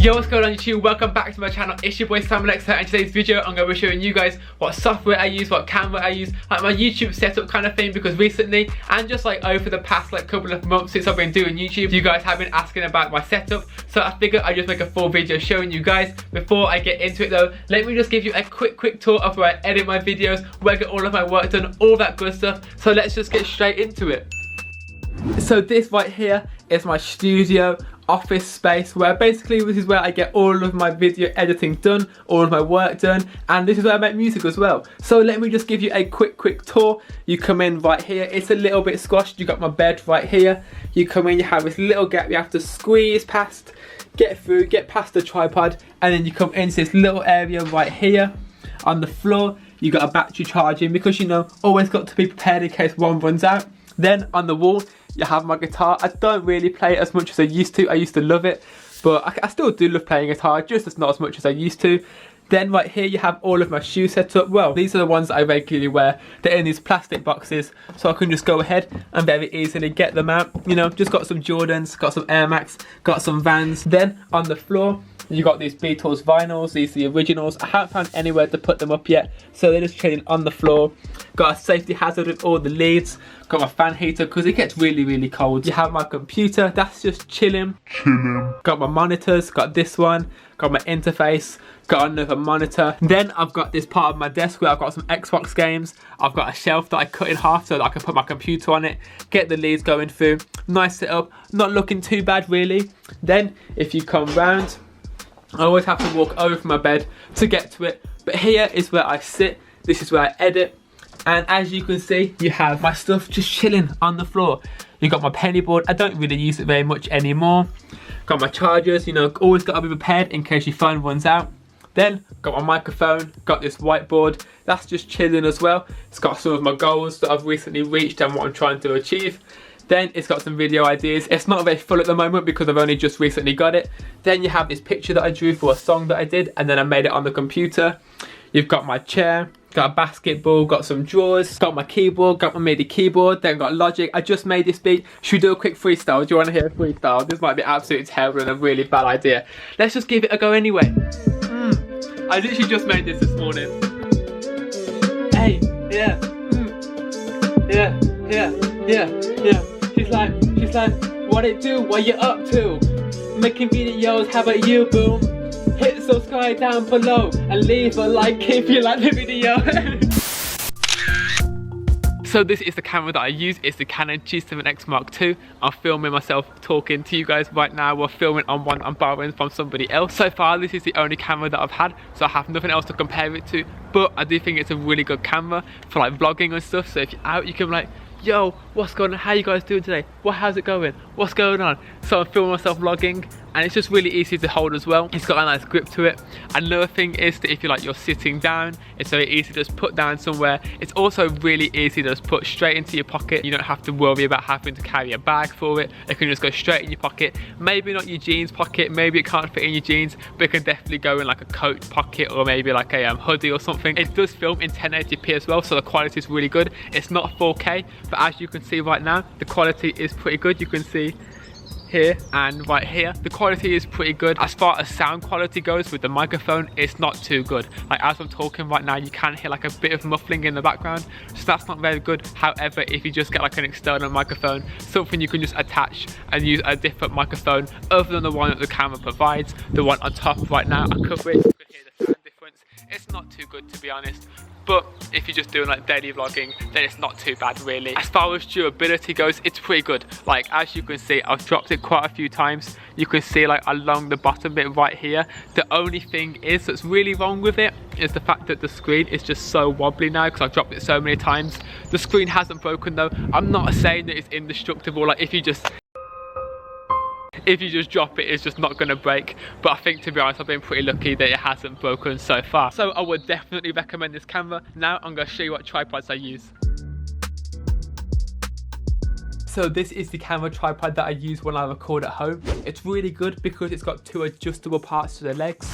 Yo, what's going on YouTube? Welcome back to my channel. It's your boy Alxr, and today's video I'm going to be showing you guys what software I use, what camera I use, like my YouTube setup kind of thing, because recently and just like over the past like couple of months since I've been doing YouTube, you guys have been asking about my setup, so I figured I'd just make a full video showing you guys. Before I get into it though, let me just give you a quick tour of where I edit my videos, where I get all of my work done, all that good stuff. So let's just get straight into it. So this right here is my studio office space, where basically this is where I get all of my video editing done, all of my work done, and this is where I make music as well. So let me just give you a quick tour. You come in right here, it's a little bit squashed. You got my bed right here. You come in, you have this little gap you have to squeeze past, get through, get past the tripod, and then you come into this little area right here. On the floor you got a battery charging, because you know, always got to be prepared in case one runs out. Then on the wall you have my guitar. I don't really play it as much as I used to. I used to love it, but I still do love playing guitar, just as not as much as I used to. Then right here you have all of my shoes set up. Well, these are the ones that I regularly wear. They're in these plastic boxes, so I can just go ahead and very easily get them out. You know, just got some Jordans, got some Air Max, got some Vans. Then on the floor you got these Beatles vinyls, these are the originals. I haven't found anywhere to put them up yet, so they're just chilling on the floor. Got a safety hazard with all the leads. Got my fan heater because it gets really cold. You have my computer, that's just chilling. Got my monitors, got this one, got my interface, got another monitor. Then I've got this part of my desk where I've got some Xbox games. I've got a shelf that I cut in half so that I can put my computer on it, get the leads going through. Nice setup, not looking too bad really. Then if you come round, I always have to walk over from my bed to get to it, but here is where I sit. This is where I edit, and as you can see, you have my stuff just chilling on the floor. You got my penny board. I don't really use it very much anymore. Got my chargers, you know, always got to be prepared in case your phone runs out. Then got my microphone, got this whiteboard, that's just chilling as well. It's got some of my goals that I've recently reached and what I'm trying to achieve. Then it's got some video ideas. It's not very full at the moment because I've only just recently got it. Then you have this picture that I drew for a song that I did, and then I made it on the computer. You've got my chair, got a basketball, got some drawers, got my keyboard, got my MIDI keyboard, then got Logic. I just made this beat. Should we do a quick freestyle? Do you want to hear a freestyle? This might be absolutely terrible and a really bad idea. Let's just give it a go anyway. I literally just made this morning. Hey, yeah, yeah. She's like, what it do? What you up to? Making videos, how about you, boom? Hit subscribe down below and leave a like if you like the video. So this is the camera that I use. It's the Canon G7X Mark II. I'm filming myself talking to you guys right now. We're filming on one I'm borrowing from somebody else. So far this is the only camera that I've had, so I have nothing else to compare it to, but I do think it's a really good camera for like vlogging and stuff. So if you're out, you can be like, yo, what's going on? How you guys doing today? How's it going? What's going on? So I'm filming myself vlogging, and it's just really easy to hold as well. It's got a nice grip to it. Another thing is that if you're sitting down, it's very easy to just put down somewhere. It's also really easy to just put straight into your pocket. You don't have to worry about having to carry a bag for it. It can just go straight in your pocket. Maybe not your jeans pocket, maybe it can't fit in your jeans, but it can definitely go in like a coat pocket or maybe like a hoodie or something. It does film in 1080p as well, so the quality is really good. It's not 4K, but as you can see right now, the quality is pretty good. You can see here and right here, the quality is pretty good. As far as sound quality goes with the microphone, it's not too good. Like as I'm talking right now, you can hear like a bit of muffling in the background, so that's not very good. However, if you just get like an external microphone, something you can just attach and use a different microphone other than the one that the camera provides, the one on top right now, I cover it, you can hear the sound difference. It's not too good, to be honest. But if you're just doing like daily vlogging, then it's not too bad really. As far as durability goes, it's pretty good. Like as you can see, I've dropped it quite a few times. You can see like along the bottom bit right here. The only thing is that's really wrong with it is the fact that the screen is just so wobbly now because I've dropped it so many times. The screen hasn't broken though. I'm not saying that it's indestructible. Like if you just drop it, it's just not going to break. But I think, to be honest, I've been pretty lucky that it hasn't broken so far. So I would definitely recommend this camera. Now I'm going to show you what tripods I use. So this is the camera tripod that I use when I record at home. It's really good because it's got two adjustable parts to the legs.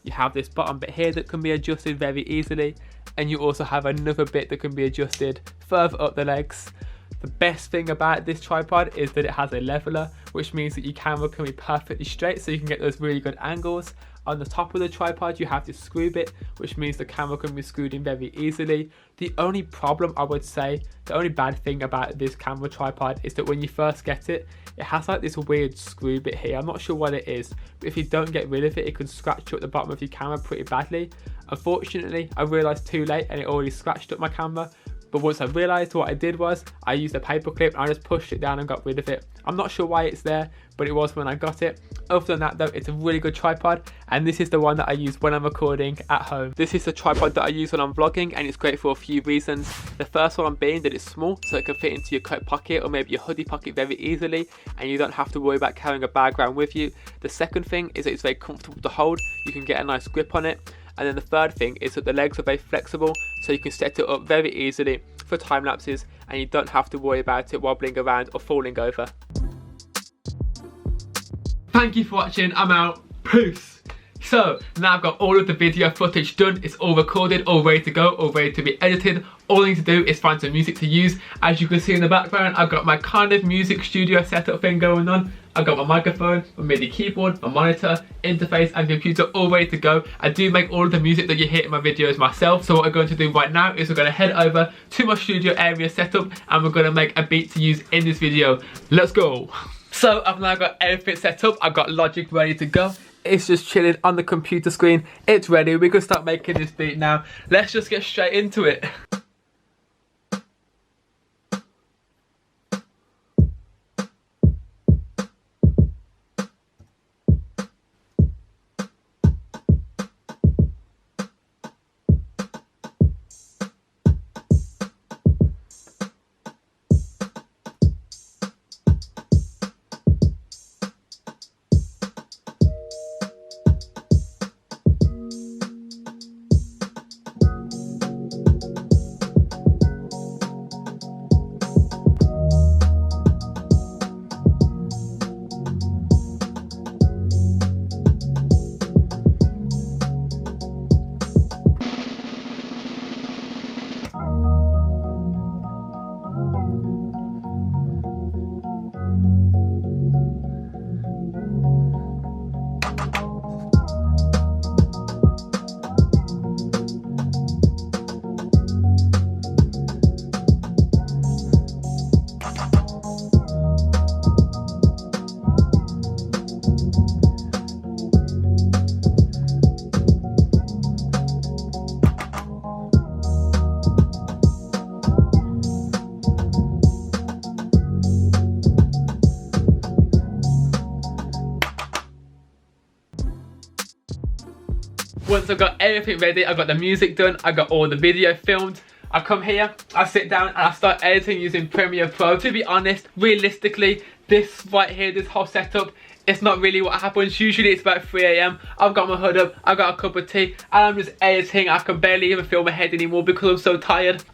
You have this bottom bit here that can be adjusted very easily, and you also have another bit that can be adjusted further up the legs. The best thing about this tripod is that it has a leveler, which means that your camera can be perfectly straight, so you can get those really good angles. On the top of the tripod you have this screw bit, which means the camera can be screwed in very easily. The only problem, I would say, the only bad thing about this camera tripod is that when you first get it, it has like this weird screw bit here. I'm not sure what it is, but if you don't get rid of it, it can scratch up the bottom of your camera pretty badly. Unfortunately, I realised too late and it already scratched up my camera. But once I realised, what I did was I used a paper clip and I just pushed it down and got rid of it. I'm not sure why it's there, but it was when I got it. Other than that though, it's a really good tripod, and this is the one that I use when I'm recording at home. This is the tripod that I use when I'm vlogging, and it's great for a few reasons. The first one being that it's small, so it can fit into your coat pocket or maybe your hoodie pocket very easily, and you don't have to worry about carrying a bag around with you. The second thing is that it's very comfortable to hold. You can get a nice grip on it. And then the third thing is that the legs are very flexible, so you can set it up very easily for time lapses, and you don't have to worry about it wobbling around or falling over. Thank you for watching. I'm out. Peace. So now I've got all of the video footage done. It's all recorded, all ready to go, all ready to be edited. All I need to do is find some music to use. As you can see in the background, I've got my kind of music studio setup thing going on. I've got my microphone, my MIDI keyboard, my monitor, interface and computer all ready to go. I do make all of the music that you hear in my videos myself. So what we're going to do right now is we're going to head over to my studio area setup and we're going to make a beat to use in this video. Let's go. So I've now got everything set up. I've got Logic ready to go. It's just chilling on the computer screen. It's ready. We can start making this beat now. Let's just get straight into it. Once I've got everything ready, I've got the music done, I've got all the video filmed, I come here, I sit down and I start editing using Premiere Pro. To be honest, realistically, this right here, this whole setup, it's not really what happens. Usually it's about 3 AM, I've got my hood up, I've got a cup of tea, and I'm just editing. I can barely even feel my head anymore because I'm so tired.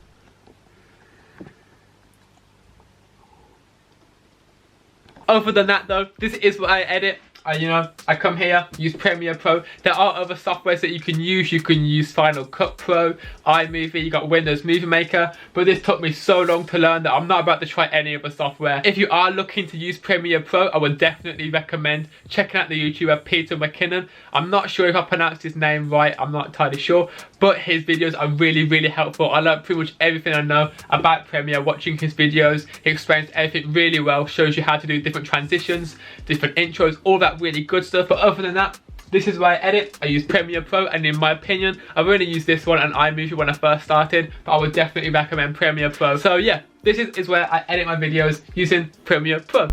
Other than that though, this is what I edit. I come here, use Premiere Pro. There are other softwares that you can use. You can use Final Cut Pro, iMovie, you got Windows Movie Maker, but this took me so long to learn that I'm not about to try any other software. If you are looking to use Premiere Pro, I would definitely recommend checking out the YouTuber Peter McKinnon. I'm not sure if I pronounced his name right, I'm not entirely sure, but his videos are really, really helpful. I learned pretty much everything I know about Premiere watching his videos. He explains everything really well, shows you how to do different transitions, different intros, all that really good stuff. But other than that, this is where I edit. I use Premiere Pro, and in my opinion, I've only used this one and iMovie when I first started, but I would definitely recommend Premiere Pro. So yeah, this is where I edit my videos using Premiere Pro.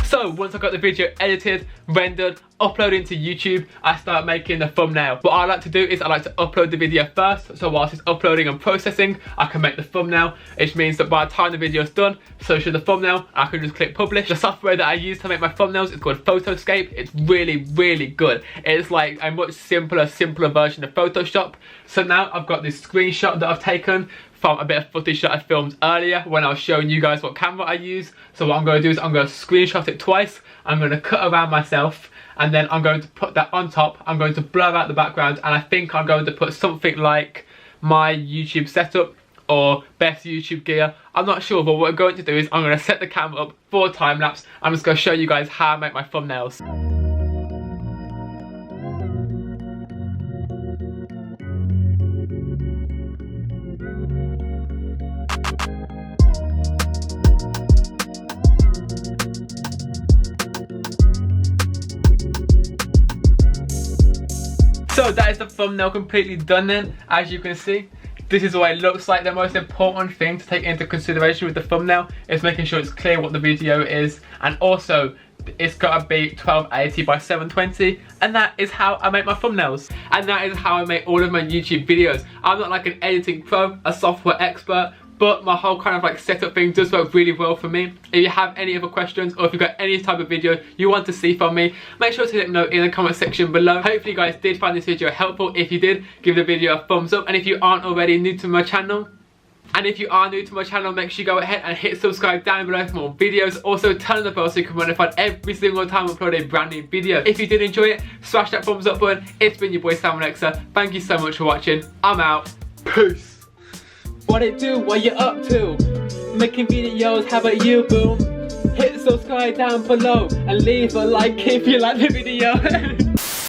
So once I got the video edited, rendered, uploaded into YouTube, I start making the thumbnail. What I like to do is I like to upload the video first, so whilst it's uploading and processing, I can make the thumbnail, which means that by the time the video is done, so should the thumbnail, I can just click publish. The software that I use to make my thumbnails is called Photoscape. It's really, really good. It's like a much simpler version of Photoshop. So now I've got this screenshot that I've taken from a bit of footage that I filmed earlier when I was showing you guys what camera I use. So what I'm going to do is I'm going to screenshot it twice, I'm going to cut around myself, and then I'm going to put that on top. I'm going to blur out the background, and I think I'm going to put something like my YouTube setup or best YouTube gear. I'm not sure, but what we're going to do is I'm going to set the camera up for a time lapse. I'm just going to show you guys how I make my thumbnails. So that is the thumbnail completely done then. As you can see, this is what it looks like. The most important thing to take into consideration with the thumbnail is making sure it's clear what the video is, and also it's got to be 1280 by 720, and that is how I make my thumbnails, and that is how I make all of my YouTube videos. I'm not like an editing pro, a software expert, but my whole kind of like setup thing does work really well for me. If you have any other questions, or if you've got any type of video you want to see from me, make sure to let me know in the comment section below. Hopefully you guys did find this video helpful. If you did, give the video a thumbs up, and if you aren't already new to my channel, make sure you go ahead and hit subscribe down below for more videos. Also turn on the bell so you can be notified every single time I upload a brand new video. If you did enjoy it, smash that thumbs up button. It's been your boy Alxr. Thank you so much for watching. I'm out. Peace. What it do? What you up to? Making videos, how about you, boom? Hit subscribe down below and leave a like if you like the video.